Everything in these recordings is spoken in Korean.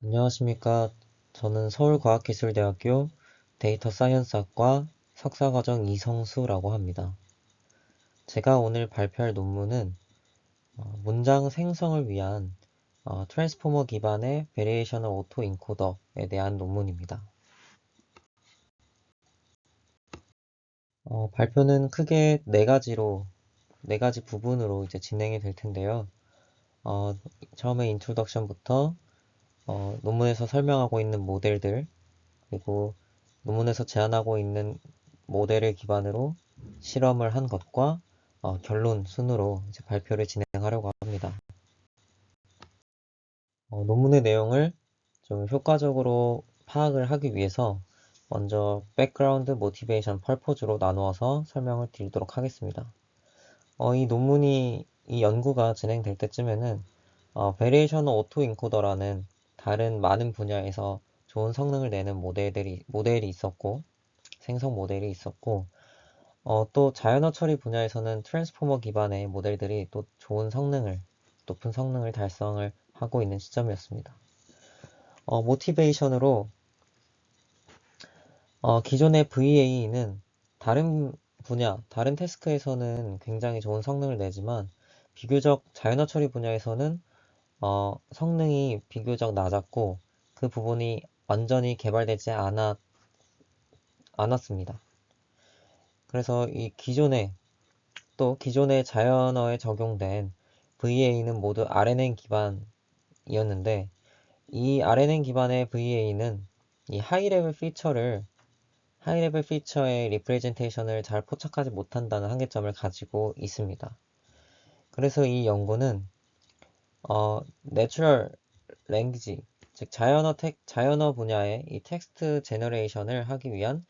안녕하십니까. 저는 서울과학기술대학교 데이터 사이언스학과 석사과정 이성수라고 합니다. 제가 오늘 발표할 논문은 문장 생성을 위한 트랜스포머 기반의 베리에이셔널 오토 인코더에 대한 논문입니다. 발표는 크게 네 가지 부분으로 이제 진행이 될 텐데요. 처음에 인트로덕션부터 논문에서 설명하고 있는 모델들, 그리고 논문에서 제안하고 있는 모델을 기반으로 실험을 한 것과 결론 순으로 이제 발표를 진행하려고 합니다. 논문의 내용을 좀 효과적으로 파악을 하기 위해서 먼저 백그라운드, 모티베이션, 펄포즈로 나누어서 설명을 드리도록 하겠습니다. 이 연구가 진행될 때쯤에는 베리에이셔널 오토 인코더라는 다른 많은 분야에서 좋은 성능을 내는 모델이 있었고, 생성 모델이 있었고, 또 자연어 처리 분야에서는 트랜스포머 기반의 모델들이 또 높은 성능을 달성을 하고 있는 시점이었습니다. 모티베이션으로 기존의 VA는 다른 태스크에서는 굉장히 좋은 성능을 내지만 비교적 자연어 처리 분야에서는 성능이 비교적 낮았고 그 부분이 완전히 개발되지 않았습니다. 그래서 기존의 자연어에 적용된 VA는 모두 RNN 기반이었는데 이 RNN 기반의 VA는 이 하이레벨 피처의 리프레젠테이션을 잘 포착하지 못한다는 한계점을 가지고 있습니다. 그래서 이 연구는 내추럴 랭귀지, 즉 자연어 분야의 이 텍스트 제너레이션을 하기 위한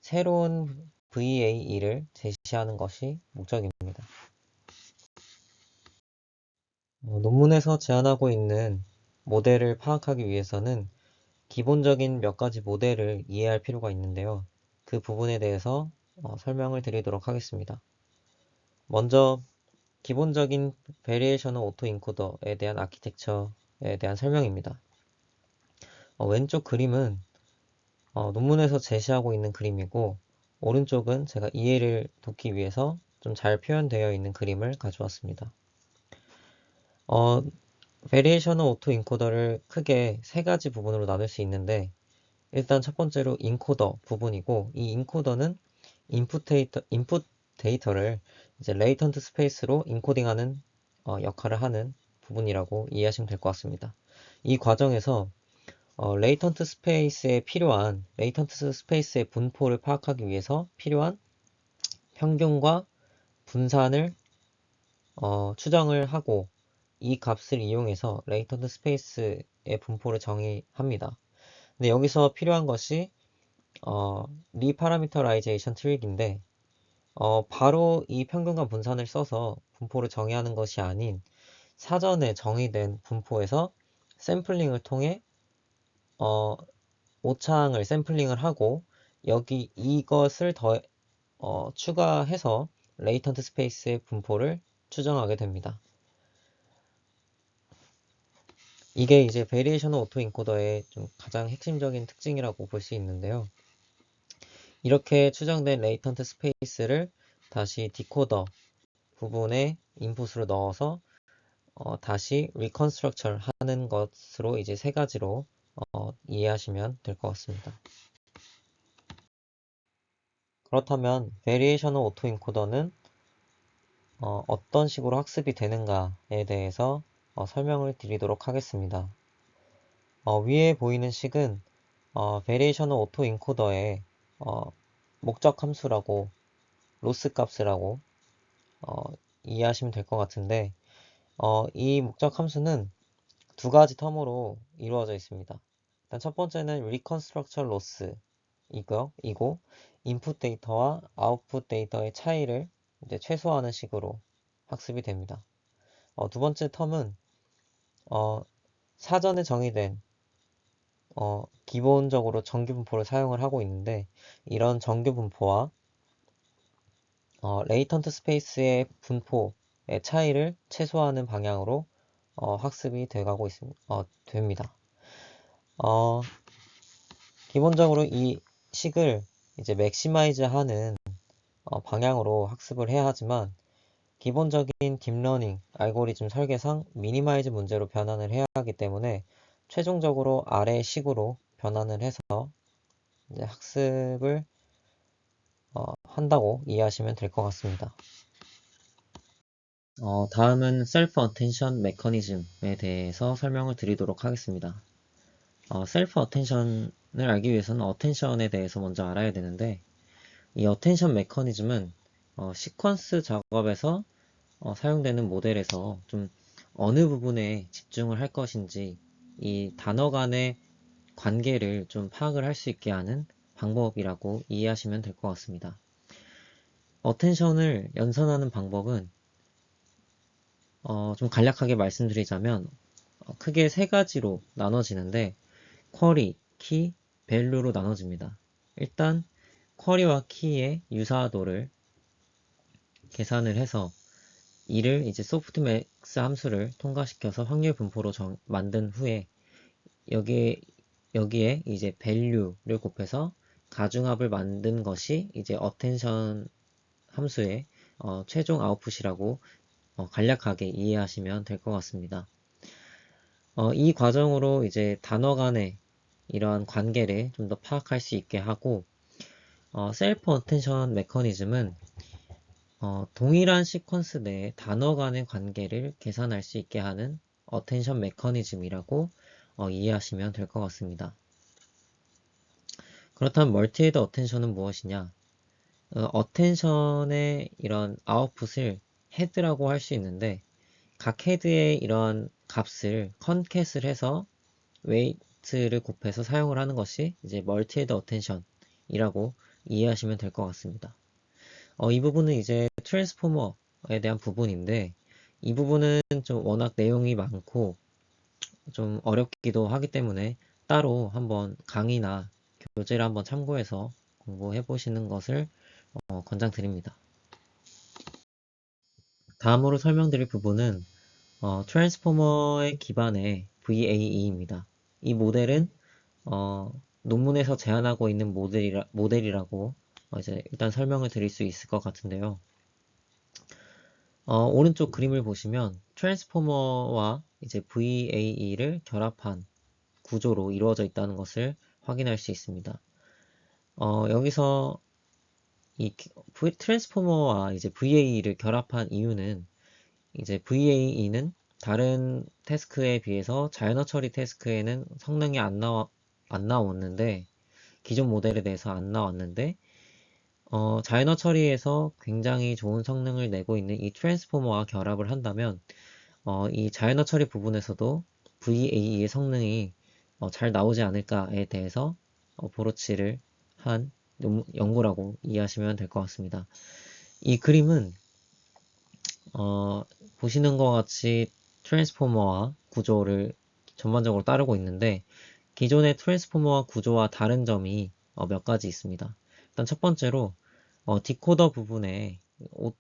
새로운 VAE를 제시하는 것이 목적입니다. 논문에서 제안하고 있는 모델을 파악하기 위해서는 기본적인 몇 가지 모델을 이해할 필요가 있는데요. 그 부분에 대해서 설명을 드리도록 하겠습니다. 먼저 기본적인 베리에이셔널 오토 인코더에 대한 아키텍처에 대한 설명입니다. 왼쪽 그림은 논문에서 제시하고 있는 그림이고 오른쪽은 제가 이해를 돕기 위해서 좀 잘 표현되어 있는 그림을 가져왔습니다. 베리에이셔널 오토 인코더를 크게 세 가지 부분으로 나눌 수 있는데 일단 첫 번째로 인코더 부분이고 이 인코더는 인풋 데이터를 이제 레이턴트 스페이스로 인코딩하는 역할을 하는 부분이라고 이해하시면 될 것 같습니다. 이 과정에서 레이턴트 스페이스의 분포를 파악하기 위해서 필요한 평균과 분산을 추정을 하고 이 값을 이용해서 레이턴트 스페이스의 분포를 정의합니다. 근데 여기서 필요한 것이 리파라미터라이제이션 트릭인데 바로 이 평균과 분산을 써서 분포를 정의하는 것이 아닌 사전에 정의된 분포에서 샘플링을 통해 오차항을 샘플링을 하고 여기 이것을 추가해서 레이턴트 스페이스의 분포를 추정하게 됩니다. 이게 이제 베리에이셔널 오토 인코더의 좀 가장 핵심적인 특징이라고 볼 수 있는데요. 이렇게 추정된 레이턴트 스페이스를 다시 디코더 부분에 인풋으로 넣어서 다시 리컨스트럭처를 하는 것으로 이제 세 가지로 이해하시면 될 것 같습니다. 그렇다면 베리에이셔널 오토 인코더는 어떤 식으로 학습이 되는가에 대해서 설명을 드리도록 하겠습니다. 위에 보이는 식은 베리에이셔널 오토 인코더의 목적 함수라고 로스 값이라고 이해하시면 될 것 같은데 이 목적 함수는 두 가지 텀으로 이루어져 있습니다. 일단 첫 번째는 Reconstruction Loss 이고 인풋 데이터와 아웃풋 데이터의 차이를 이제 최소화하는 식으로 학습이 됩니다. 두 번째 텀은 사전에 정의된 기본적으로 정규 분포를 사용을 하고 있는데 이런 정규 분포와 레이턴트 스페이스의 분포의 차이를 최소화하는 방향으로 학습이 됩니다. 어, 기본적으로 이 식을 이제 맥시마이즈 하는 방향으로 학습을 해야 하지만 기본적인 딥러닝 알고리즘 설계상 미니마이즈 문제로 변환을 해야 하기 때문에 최종적으로 아래 식으로 변환을 해서 이제 학습을 한다고 이해하시면 될 것 같습니다. 다음은 셀프 어텐션 메커니즘에 대해서 설명을 드리도록 하겠습니다. 셀프 어텐션을 알기 위해서는 어텐션에 대해서 먼저 알아야 되는데 이 어텐션 메커니즘은 시퀀스 작업에서 사용되는 모델에서 좀 어느 부분에 집중을 할 것인지 이 단어 간의 관계를 좀 파악을 할 수 있게 하는 방법이라고 이해하시면 될 것 같습니다. 어텐션을 연산하는 방법은 좀 간략하게 말씀드리자면 크게 세 가지로 나눠지는데 쿼리, 키, 밸류로 나눠집니다. 일단 쿼리와 키의 유사도를 계산을 해서 이를 이제 소프트맥스 함수를 통과시켜서 확률 분포로 만든 후에 여기에 이제 value를 곱해서 가중합을 만든 것이 이제 attention 함수의 최종 아웃풋이라고 간략하게 이해하시면 될 것 같습니다. 이 과정으로 이제 단어 간의 이러한 관계를 좀 더 파악할 수 있게 하고 셀프 어텐션 메커니즘은 동일한 시퀀스 내에 단어 간의 관계를 계산할 수 있게 하는 어텐션 메커니즘이라고 이해하시면 될 것 같습니다. 그렇다면 멀티헤드 어텐션은 무엇이냐? 어텐션의 이런 아웃풋을 헤드라고 할 수 있는데 각 헤드의 이런 값을 컨캣을 해서 웨이트를 곱해서 사용을 하는 것이 이제 멀티헤드 어텐션이라고 이해하시면 될 것 같습니다. 이 부분은 이제 트랜스포머에 대한 부분인데 이 부분은 좀 워낙 내용이 많고 좀 어렵기도 하기 때문에 따로 한번 강의나 교재를 한번 참고해서 공부해 보시는 것을 권장드립니다. 다음으로 설명드릴 부분은 트랜스포머의 기반의 VAE입니다. 이 모델은 논문에서 제안하고 있는 모델이라고 이제 일단 설명을 드릴 수 있을 것 같은데요. 오른쪽 그림을 보시면 트랜스포머와 이제 VAE를 결합한 구조로 이루어져 있다는 것을 확인할 수 있습니다. 여기서 이 트랜스포머와 이제 VAE를 결합한 이유는 이제 VAE는 다른 태스크에 비해서 자연어 처리 태스크에는 성능이 안 나왔는데 기존 모델에 대해서 안 나왔는데 자연어 처리에서 굉장히 좋은 성능을 내고 있는 이 트랜스포머와 결합을 한다면 이 자연어 처리 부분에서도 VAE의 성능이 잘 나오지 않을까에 대해서 보로치를 한 연구라고 이해하시면 될 것 같습니다. 이 그림은 보시는 것 같이 트랜스포머와 구조를 전반적으로 따르고 있는데 기존의 트랜스포머와 구조와 다른 점이 몇 가지 있습니다. 일단 첫 번째로 디코더 부분에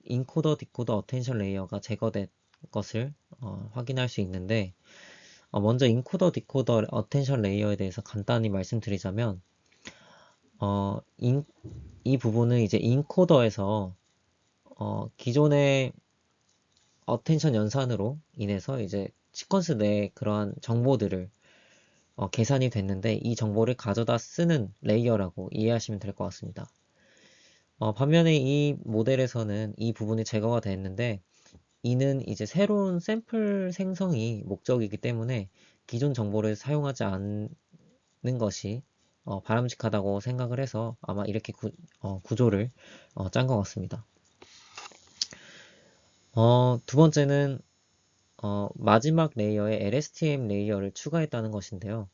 인코더, 디코더, 어텐션 레이어가 제거된 것을 확인할 수 있는데 먼저 인코더, 디코더, 어텐션 레이어에 대해서 간단히 말씀드리자면 이 부분은 이제 인코더에서 기존의 어텐션 연산으로 인해서 이제 시퀀스 내에 그러한 정보들을 계산이 됐는데 이 정보를 가져다 쓰는 레이어라고 이해하시면 될 것 같습니다. 반면에 이 모델에서는 이 부분이 제거가 됐는데 이는 이제 새로운 샘플 생성이 목적이기 때문에 기존 정보를 사용하지 않는 것이 바람직하다고 생각을 해서 아마 이렇게 구조를 짠 것 같습니다. 두 번째는 마지막 레이어에 LSTM 레이어를 추가했다는 것인데요.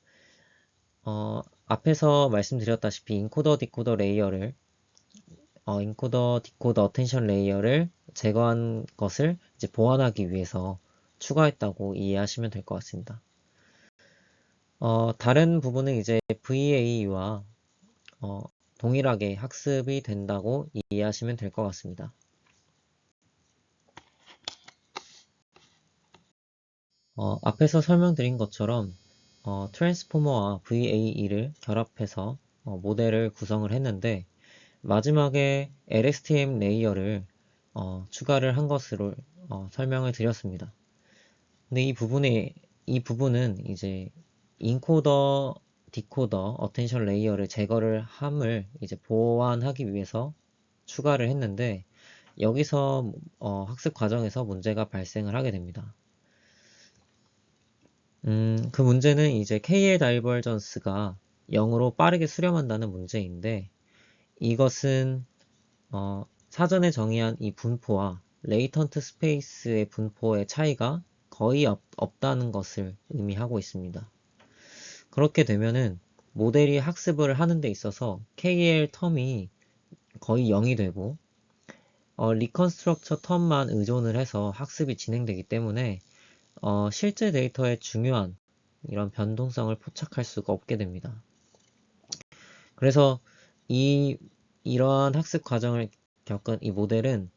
앞에서 말씀드렸다시피 인코더, 디코더 레이어를 인코더, 디코더, 어텐션 레이어를 제거한 것을 이제 보완하기 위해서 추가했다고 이해하시면 될 것 같습니다. 다른 부분은 이제 VA와 동일하게 학습이 된다고 이해하시면 될 것 같습니다. 앞에서 설명드린 것처럼 트랜스포머와 VAE를 결합해서 모델을 구성을 했는데 마지막에 LSTM 레이어를 추가를 한 것으로 설명을 드렸습니다. 근데 이 부분은 이제 인코더, 디코더, 어텐션 레이어를 제거를 함을 이제 보완하기 위해서 추가를 했는데 여기서 학습 과정에서 문제가 발생을 하게 됩니다. 그 문제는 이제 KL 다이버전스가 0으로 빠르게 수렴한다는 문제인데 이것은 사전에 정의한 이 분포와 레이턴트 스페이스의 분포의 차이가 거의 없다는 것을 의미하고 있습니다. 그렇게 되면은 모델이 학습을 하는 데 있어서 KL 텀이 거의 0이 되고 리컨스트럭처 텀만 의존을 해서 학습이 진행되기 때문에 실제 데이터의 중요한 이런 변동성을 포착할 수가 없게 됩니다. 그래서 이러한 학습 과정을 겪은 이 모델은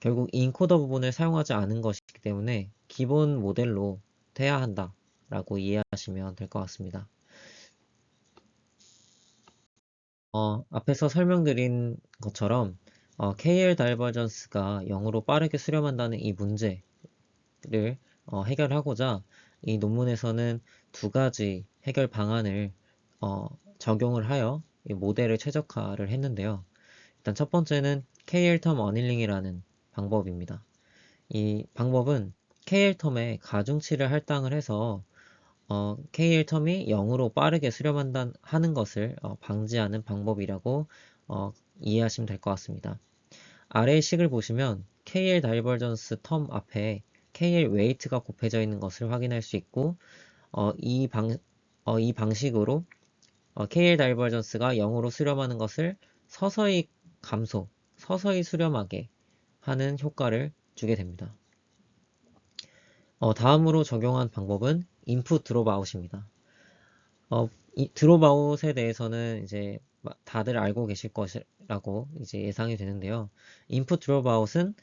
결국 인코더 부분을 사용하지 않은 것이기 때문에 기본 모델로 돼야 한다라고 이해하시면 될 것 같습니다. 앞에서 설명드린 것처럼 KL 다이버전스가 0으로 빠르게 수렴한다는 이 문제를 해결하고자 이 논문에서는 두 가지 해결 방안을 적용을 하여 이 모델을 최적화를 했는데요. 일단 첫 번째는 KL-텀 어닐링이라는 방법입니다. 이 방법은 KL-텀에 가중치를 할당을 해서 KL-텀이 0으로 빠르게 수렴하는 것을 방지하는 방법이라고 이해하시면 될 것 같습니다. 아래의 식을 보시면 KL 다이버전스 텀 앞에 KL 웨이트가 곱해져 있는 것을 확인할 수 있고 이 방식으로 KL 다이버전스가 0으로 수렴하는 것을 서서히 서서히 수렴하게 하는 효과를 주게 됩니다. 다음으로 적용한 방법은 인풋 드롭 아웃입니다. 이 드롭 아웃에 대해서는 이제 다들 알고 계실 것이라고 이제 예상이 되는데요. 인풋 드롭 아웃은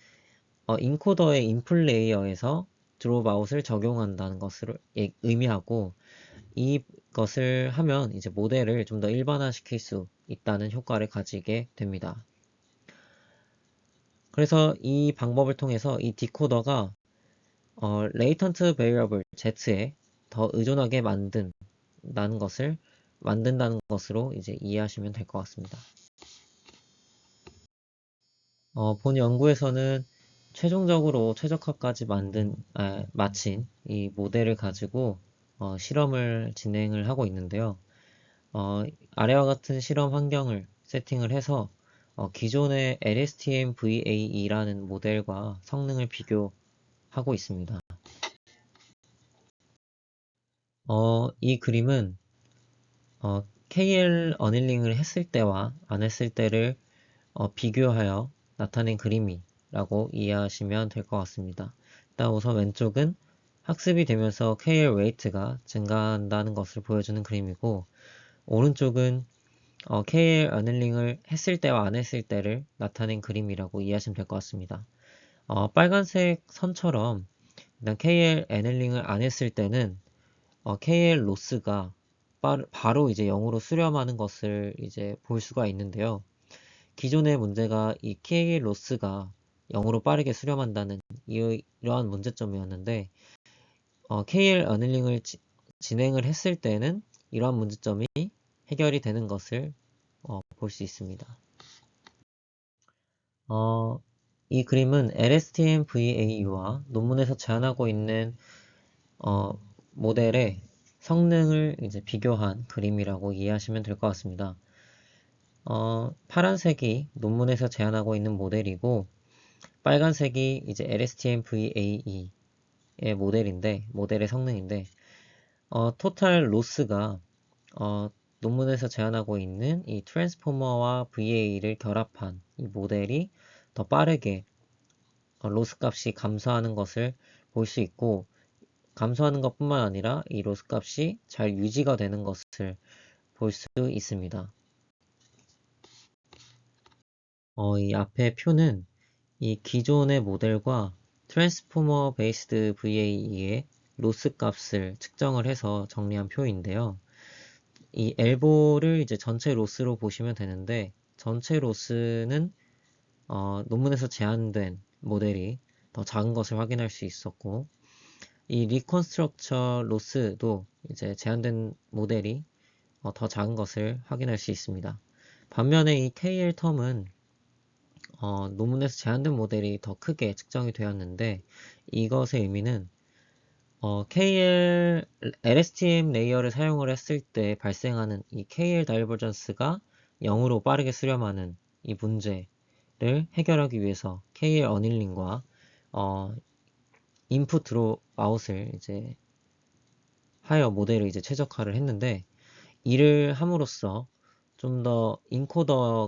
인코더의 인풋 레이어에서 드롭 아웃을 적용한다는 것을 의미하고 이것을 하면 이제 모델을 좀 더 일반화시킬 수 있다는 효과를 가지게 됩니다. 그래서 이 방법을 통해서 이 디코더가 레이턴트 베리어블 Z에 더 의존하게 만든다는 것으로 이제 이해하시면 될 것 같습니다. 본 연구에서는 최종적으로 최적화까지 마친 이 모델을 가지고 실험을 진행을 하고 있는데요. 아래와 같은 실험 환경을 세팅을 해서 기존의 LSTM VAE라는 모델과 성능을 비교하고 있습니다. 이 그림은 KL 어닐링을 했을 때와 안 했을 때를 비교하여 나타낸 그림이라고 이해하시면 될 것 같습니다. 일단 우선 왼쪽은 학습이 되면서 KL 웨이트가 증가한다는 것을 보여주는 그림이고 오른쪽은 KL 어닐링을 했을 때와 안 했을 때를 나타낸 그림이라고 이해하시면 될 것 같습니다. 빨간색 선처럼 일단 KL 어닐링을 안 했을 때는 KL 로스가 바로 이제 0으로 수렴하는 것을 이제 볼 수가 있는데요. 기존의 문제가 이 KL 로스가 0으로 빠르게 수렴한다는 이러한 문제점이었는데 KL 어닐링을 진행을 했을 때는 이러한 문제점이 해결이 되는 것을 볼 수 있습니다. 이 그림은 LSTM VAU와 논문에서 제안하고 있는 모델의 성능을 이제 비교한 그림이라고 이해하시면 될 것 같습니다. 파란색이 논문에서 제안하고 있는 모델이고 빨간색이 이제 LSTM VAE의 모델의 성능인데 토탈 로스가 논문에서 제안하고 있는 이 트랜스포머와 VA를 결합한 이 모델이 더 빠르게 로스 값이 감소하는 것을 볼 수 있고 감소하는 것뿐만 아니라 이 로스 값이 잘 유지가 되는 것을 볼 수 있습니다. 이 앞에 표는 이 기존의 모델과 트랜스포머 베이스드 VAE의 로스 값을 측정을 해서 정리한 표인데요. 이 엘보를 이제 전체 로스로 보시면 되는데, 전체 로스는 논문에서 제한된 모델이 더 작은 것을 확인할 수 있었고, 이 리컨스트럭처 로스도 이제 제한된 모델이 더 작은 것을 확인할 수 있습니다. 반면에 이 KL 텀은 논문에서 제한된 모델이 더 크게 측정이 되었는데, 이것의 의미는 KL, LSTM 레이어를 사용을 했을 때 발생하는 이 KL 다이버전스가 0으로 빠르게 수렴하는 이 문제를 해결하기 위해서 KL 어닐링과 인풋 드롭 아웃을 이제 하여 모델을 이제 최적화를 했는데, 이를 함으로써 좀 더 인코더를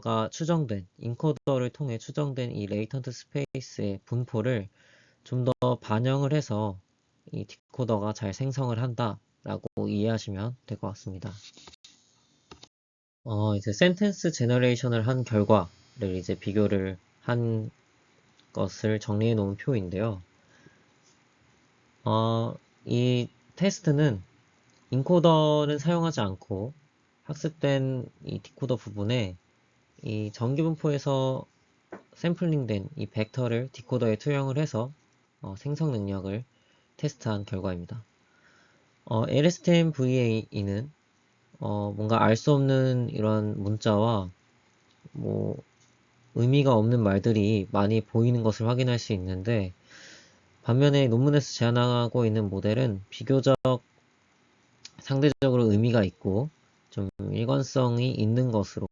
통해 추정된 이 레이턴트 스페이스의 분포를 좀 더 반영을 해서 이 디코더가 잘 생성을 한다라고 이해하시면 될 것 같습니다. 이제 센텐스 제너레이션을 한 결과를 이제 비교를 한 것을 정리해 놓은 표인데요. 이 테스트는 인코더는 사용하지 않고 학습된 이 디코더 부분에 이 전기분포에서 샘플링된 이 벡터를 디코더에 투영을 해서 생성 능력을 테스트한 결과입니다. LSTM VAE는 뭔가 알 수 없는 이런 문자와 뭐 의미가 없는 말들이 많이 보이는 것을 확인할 수 있는데, 반면에 논문에서 제안하고 있는 모델은 비교적 상대적으로 의미가 있고 좀 일관성이 있는 것으로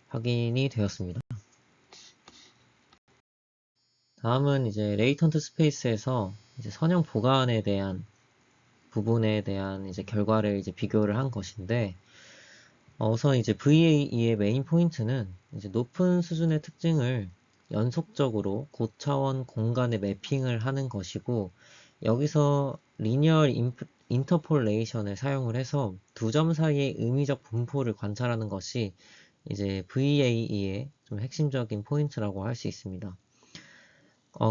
확인이 되었습니다. 다음은 이제 레이턴트 스페이스에서 이제 선형 보관에 대한 부분에 대한 이제 결과를 이제 비교를 한 것인데, 우선 이제 VAE의 메인 포인트는 이제 높은 수준의 특징을 연속적으로 고차원 공간에 매핑을 하는 것이고, 여기서 리니어 인터폴레이션을 사용을 해서 두 점 사이의 의미적 분포를 관찰하는 것이 이제 VAE의 좀 핵심적인 포인트라고 할 수 있습니다.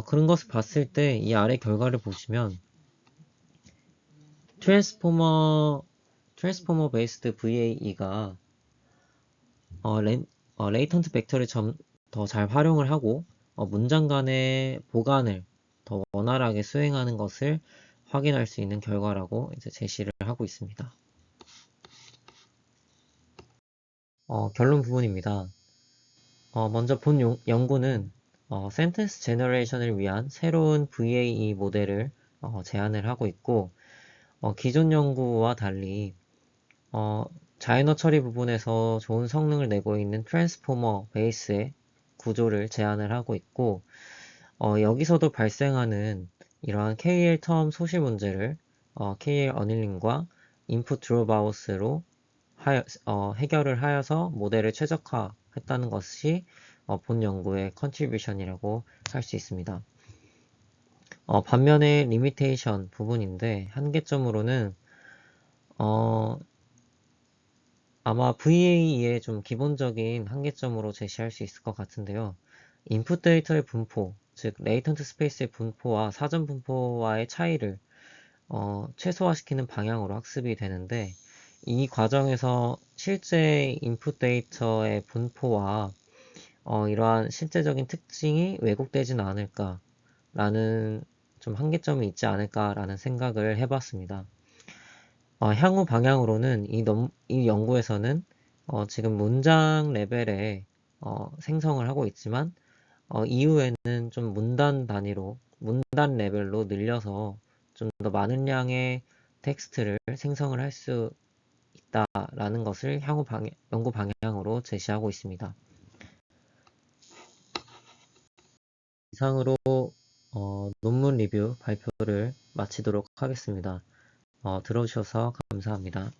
그런 것을 봤을 때 이 아래 결과를 보시면 트랜스포머 베이스드 VAE가 레이턴트 벡터를 더 잘 활용을 하고 문장 간의 보관을 더 원활하게 수행하는 것을 확인할 수 있는 결과라고 이제 제시를 하고 있습니다. 결론 부분입니다. 먼저 본 연구는 센텐스 제너레이션을 위한 새로운 VAE 모델을 제안을 하고 있고, 기존 연구와 달리 자이너 처리 부분에서 좋은 성능을 내고 있는 트랜스포머 베이스의 구조를 제안을 하고 있고, 여기서도 발생하는 이러한 KL 텀 소실 문제를 KL 어닐링과 인풋 드롭아웃으로 해결을 하여서 모델을 최적화했다는 것이 본 연구의 컨트리뷰션이라고 할 수 있습니다. 반면에 리미테이션 부분인데, 한계점으로는 아마 VAE의 좀 기본적인 한계점으로 제시할 수 있을 것 같은데요. 인풋 데이터의 분포, 즉 레이턴트 스페이스의 분포와 사전 분포와의 차이를 최소화시키는 방향으로 학습이 되는데, 이 과정에서 실제 인풋 데이터의 분포와 이러한 실제적인 특징이 왜곡되지는 않을까라는 좀 한계점이 있지 않을까라는 생각을 해봤습니다. 향후 방향으로는 이 연구에서는 지금 문장 레벨에 생성을 하고 있지만, 이후에는 좀 문단 레벨로 늘려서 좀 더 많은 양의 텍스트를 생성을 할 수 있다라는 것을 향후 연구 방향으로 제시하고 있습니다. 이상으로 논문 리뷰 발표를 마치도록 하겠습니다. 들어주셔서 감사합니다.